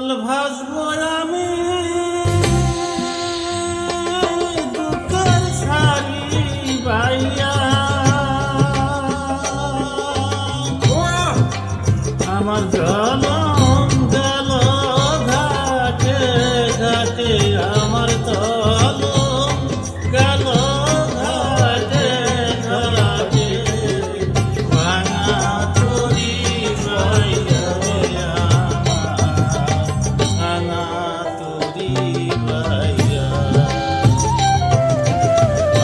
জল ভাসবো আমি দুঃখের সারি বাইয়া, আমার জনম গেল ঘাটে ঘাটে, আমার জনম গেল ঘাটে ঘাটে, ভাঙা তরি বাইয়া ভাঙা তরি বাইয়া।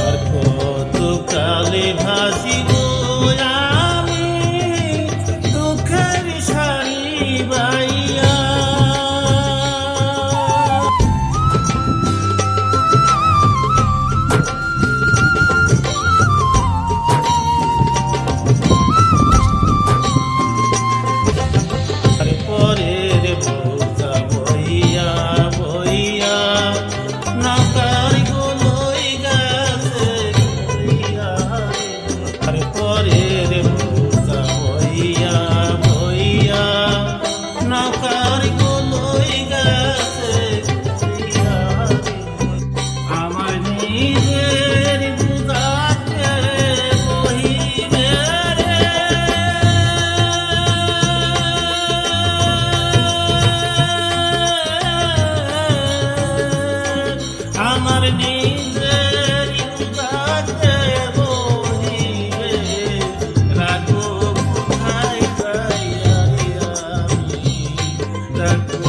আর কত কালে ভাসিব আমি দুঃখের সারি বাইয়া। পরের বোঝা বইয়া বইয়া নৌকার গোলই গেছে বইয়া, আর পরের বোঝা বইয়া বইয়া নৌকার গোলই গেছে বইয়া। আমার নিজের বুঝাতে বহিবে রে, আমার নিজের বুঝাতে বহিবে, রাখো কোথায় যাইয়া রে আমি, রাখো